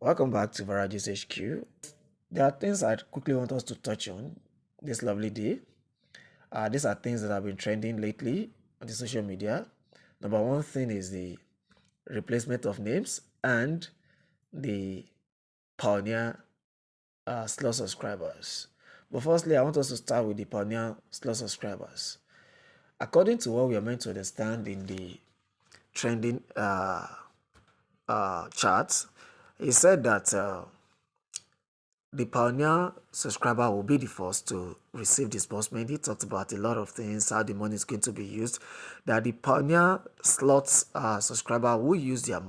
Welcome back to Varagis HQ. There are things I quickly want us to touch on this lovely day. These are things that have been trending lately on the social media. Number one thing is the replacement of names and the Pioneer slot subscribers. But firstly, I want us to start with the Pioneer slot subscribers. According to what we are meant to understand in the trending charts, he said that the Pioneer subscriber will be the first to receive disbursement. He talked about a lot of things, how the money is going to be used. That the Pioneer slots subscriber will use their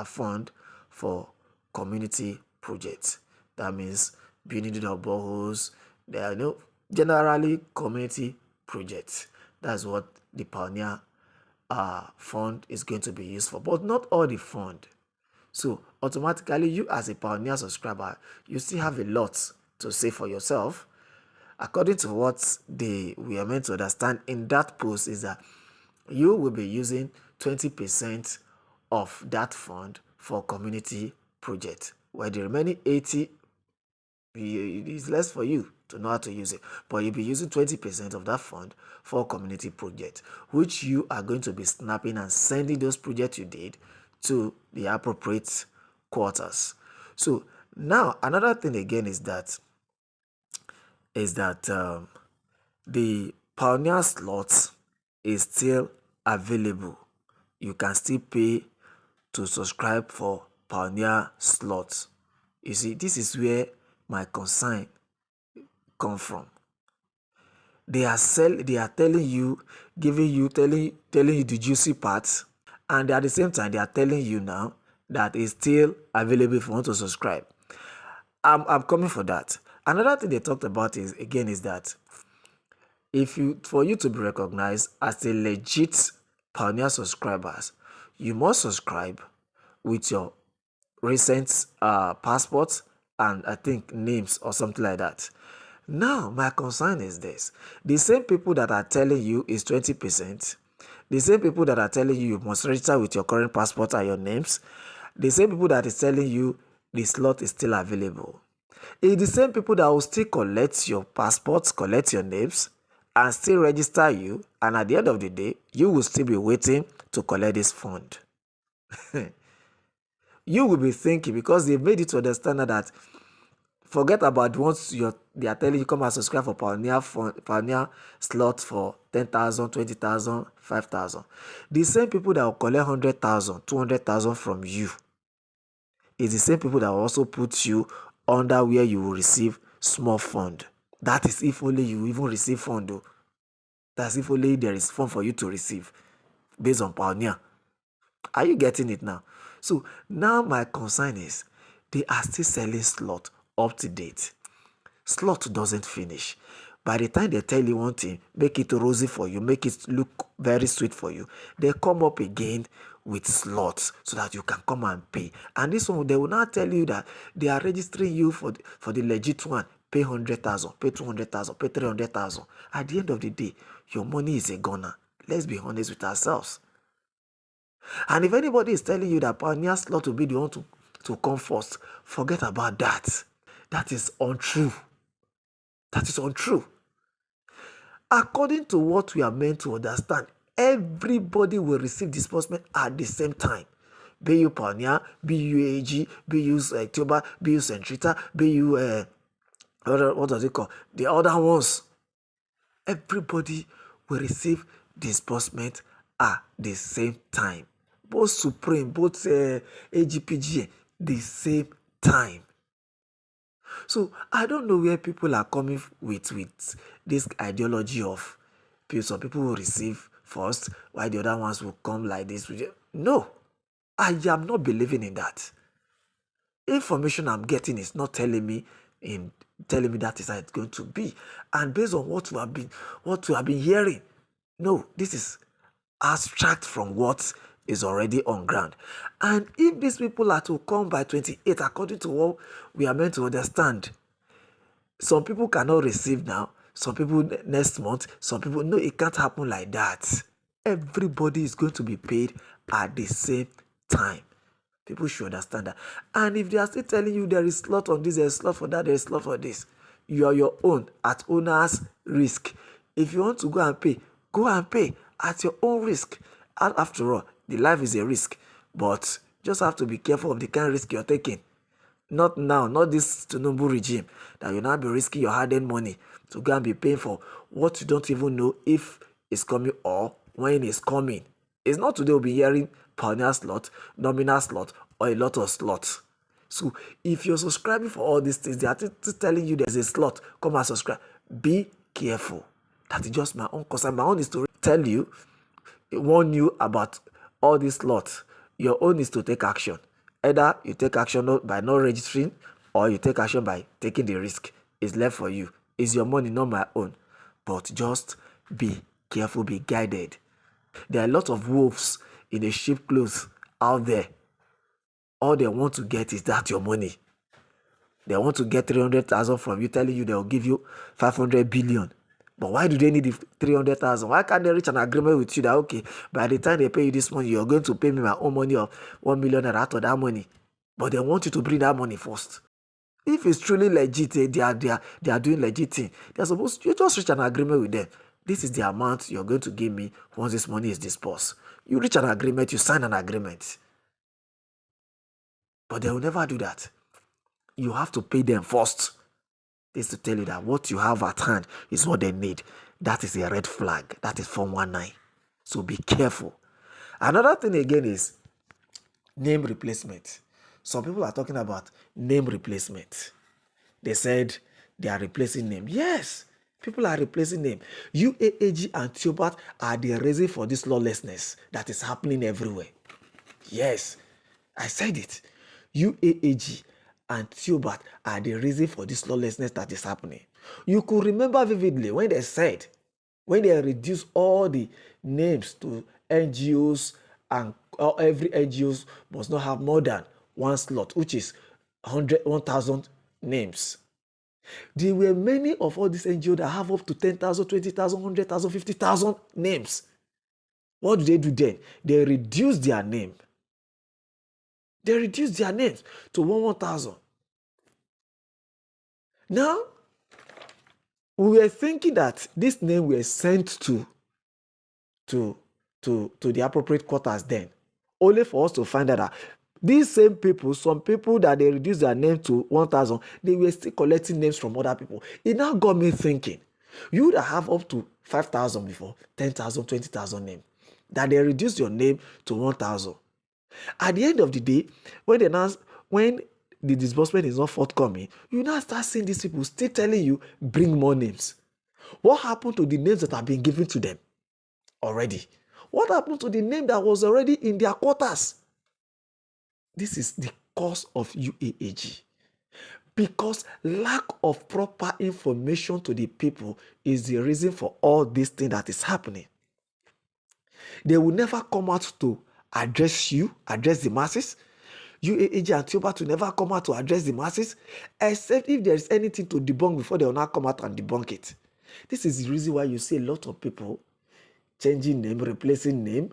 fund for community projects. That means building the boreholes. They are generally community projects. That's what the Pioneer fund is going to be used for, but not all the fund. So automatically, you as a Pioneer subscriber, you still have a lot to say for yourself. According to what we are meant to understand in that post is that you will be using 20% of that fund for community project, where the remaining 80 is less for you to know how to use it, but you'll be using 20% of that fund for community project, which you are going to be snapping and sending those projects you did to the appropriate quarters. So now another thing again is that the Pioneer slots is still available. You can still pay to subscribe for Pioneer slots. You see, this is where my concern come from. They are telling you, telling you the juicy parts, and at the same time they are telling you now that it's still available if you want to subscribe. I'm coming for that. Another thing they talked about is that for you to be recognized as a legit Pioneer subscribers, you must subscribe with your recent passports and I think names or something like that. Now, my concern is this. The same people that are telling you is 20%, the same people that are telling you must register with your current passport and your names, the same people that is telling you the slot is still available, it's the same people that will still collect your passports, collect your names, and still register you, and at the end of the day, you will still be waiting to collect this fund. You will be thinking, because they've made it to understand that forget about once they are telling you come and subscribe for Pioneer slot for 10,000, 20,000, 5,000. The same people that will collect 100,000, 200,000 from you is the same people that will also put you under where you will receive small fund. That is if only you even receive fund though. That's if only there is fund for you to receive based on Pioneer. Are you getting it now? So now my concern is they are still selling slot up to date. Slot doesn't finish. By the time they tell you one thing, make it rosy for you, make it look very sweet for you, they come up again with slots so that you can come and pay. And this one, they will not tell you that they are registering you for the legit one. Pay 100,000, pay 200,000, pay 300,000. At the end of the day, your money is a goner. Let's be honest with ourselves. And if anybody is telling you that Pioneer slot will be the one to come first, forget about that. That is untrue. That is untrue. According to what we are meant to understand, everybody will receive disbursement at the same time. Be you Pioneer, be you AG, be you Tuba, be you Centrita, be you what does it call? The other ones. Everybody will receive disbursement at the same time. Both Supreme, both AGPG, the same time. So I don't know where people are coming with this ideology of some people will receive first, while the other ones will come like this. No, I am not believing in that. Information I'm getting is not telling me that is how it's going to be, and based on what we have been hearing, no, this is abstract from what is already on ground. And if these people are to come by 28, according to what we are meant to understand, some people cannot receive now, some people next month, some people, no, it can't happen like that. Everybody is going to be paid at the same time. People should understand that. And if they are still telling you there is slot on this, there is slot for that, there is slot for this, you are your own at owner's risk. If you want to go and pay at your own risk. And after all, the life is a risk. But just have to be careful of the kind of risk you're taking. Not now, not this Tinubu regime, that you now be risking your hard-earned money to go and be paying for what you don't even know if it's coming or when it's coming. It's not today we'll be hearing pioneer slot, nominal slot, or a lot of slots. So if you're subscribing for all these things, they are telling you there's a slot, come and subscribe. Be careful. That is just my own concern. My own is to tell you, warn you about all these slots. Your own is to take action. Either you take action by not registering or you take action by taking the risk. It's left for you. It's your money, not my own. But just be careful, be guided. There are a lot of wolves in the sheep clothes out there. All they want to get is that your money. They want to get 300,000 from you, telling you they will give you 500 billion. But why do they need the 300,000? Why can't they reach an agreement with you that, okay, by the time they pay you this money, you're going to pay me my own money of 1 million out of that money? But they want you to bring that money first. If it's truly legit, they are doing legit thing. They're supposed to, you just reach an agreement with them. This is the amount you're going to give me once this money is disbursed. You reach an agreement, you sign an agreement. But they will never do that. You have to pay them first. This is to tell you that what you have at hand is what they need. That is a red flag. That is 419. So be careful. Another thing again is name replacement. Some people are talking about name replacement. They said they are replacing name. Yes, people are replacing name. UAAG and Theobat are the reason for this lawlessness that is happening everywhere. Yes, I said it. UAAG and Theobat are the reason for this lawlessness that is happening. You could remember vividly when they said, when they reduced all the names to NGOs and every NGOs must not have more than one slot, which is 1,000 names. There were many of all these NGOs that have up to 10,000, 20,000, 100,000, 50,000 names. What do they do then? They reduce their name. They reduce their names to 1,000. Now, we were thinking that this name were sent to the appropriate quarters then, only for us to find out that these same people, some people that they reduced their name to 1,000, they were still collecting names from other people. It now got me thinking, you that have up to 5,000 before, 10,000, 20,000 names, that they reduced your name to 1,000. At the end of the day, when the disbursement is not forthcoming, you now start seeing these people still telling you, bring more names. What happened to the names that have been given to them already? What happened to the name that was already in their quarters? This is the cause of UAAG. Because lack of proper information to the people is the reason for all this thing that is happening. They will never come out to address the masses. UAAG and Theobat will never come out to address the masses, except if there is anything to debunk before they will not come out and debunk it. This is the reason why you see a lot of people changing name, replacing name,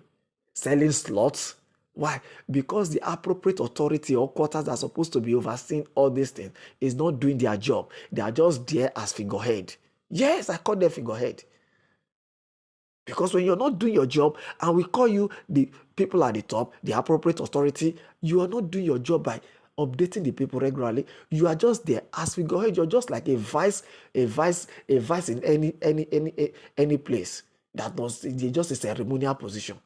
selling slots. Why? Because the appropriate authority or quarters that are supposed to be overseeing all these things is not doing their job. They are just there as figurehead. Yes, I call them figurehead. Because when you're not doing your job and we call you the people at the top, the appropriate authority, you are not doing your job by updating the people regularly. You are just there as we go ahead. You're just like a vice in any place. That was just a ceremonial position.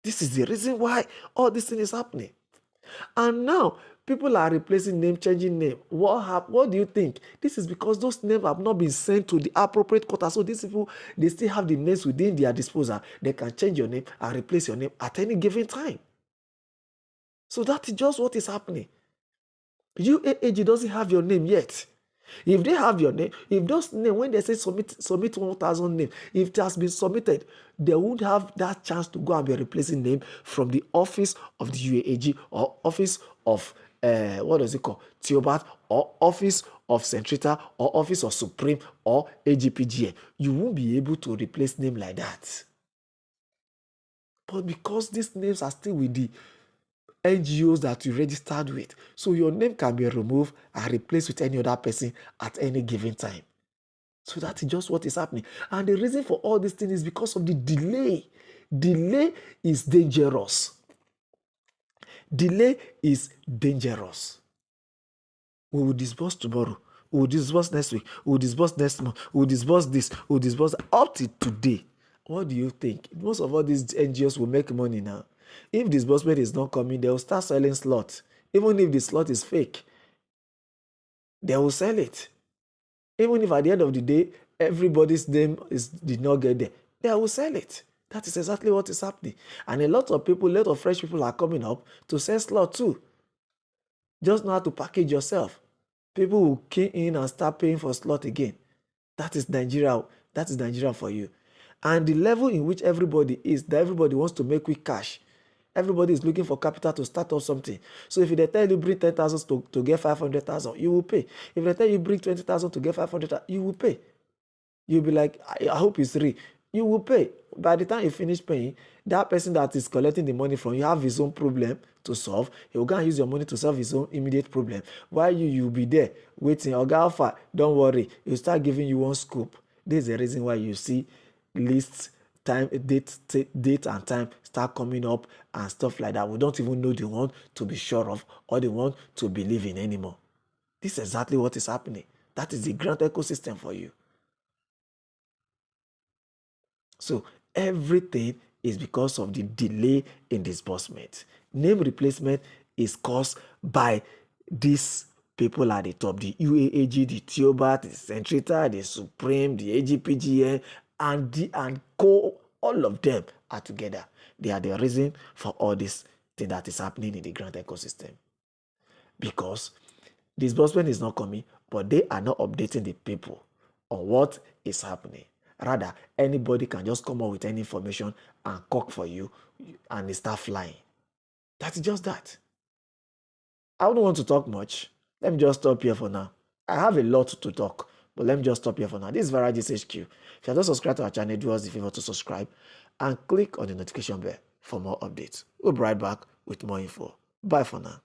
This is the reason why all this thing is happening. And now people are replacing name, changing name. What do you think? This is because those names have not been sent to the appropriate quarter. So these people, they still have the names within their disposal. They can change your name and replace your name at any given time. So that is just what is happening. UAAG doesn't have your name yet. If they have your name, if those names, when they say submit 1,000 names, if it has been submitted, they won't have that chance to go and be replacing name from the office of the UAAG or office of Theobat, or office of Centrita, or office of Supreme, or AGPGA. You won't be able to replace name like that. But because these names are still with the NGOs that you registered with, so your name can be removed and replaced with any other person at any given time. So that is just what is happening. And the reason for all these things is because of the delay. Delay is dangerous. Delay is dangerous. We will disburse tomorrow. We will disburse next week. We will disburse next month. We will disburse this. We will disburse up to today. What do you think? Most of all these NGOs will make money now. If disbursement is not coming, they will start selling slots. Even if the slot is fake, they will sell it. Even if at the end of the day, everybody's name did not get there, they will sell it. That is exactly what is happening. And a lot of fresh people are coming up to sell slot too. Just know how to package yourself. People will key in and start paying for slot again. That is Nigeria. That is Nigeria for you. And the level in which everybody is, that everybody wants to make quick cash. Everybody is looking for capital to start up something. So if they tell you bring 10,000 to get 500,000, you will pay. If they tell you bring 20,000 to get 500,000, you will pay. You'll be like, I hope it's free. You will pay. By the time you finish paying, that person that is collecting the money from you have his own problem to solve. He will go and use your money to solve his own immediate problem. While you'll be there waiting. Oga Alpha, don't worry. He'll start giving you one scoop. This is the reason why you see lists, time, date and time start coming up and stuff like that. We don't even know the one to be sure of or the one to believe in anymore. This is exactly what is happening. That is the grant ecosystem for you. So everything is because of the delay in disbursement. Name replacement is caused by these people at the top, the UAAG, the TIOBA, the Centrita, the Supreme, the AGPGN, and all of them are together. They are the reason for all this thing that is happening in the grant ecosystem. Because disbursement is not coming, but they are not updating the people on what is happening. Rather, anybody can just come up with any information and cock for you and they start flying. That's just that. I don't want to talk much. Let me just stop here for now. I have a lot to talk, but let me just stop here for now. This is Varagis HQ. If you are not subscribed to our channel, do us the favor to subscribe and click on the notification bell for more updates. We'll be right back with more info. Bye for now.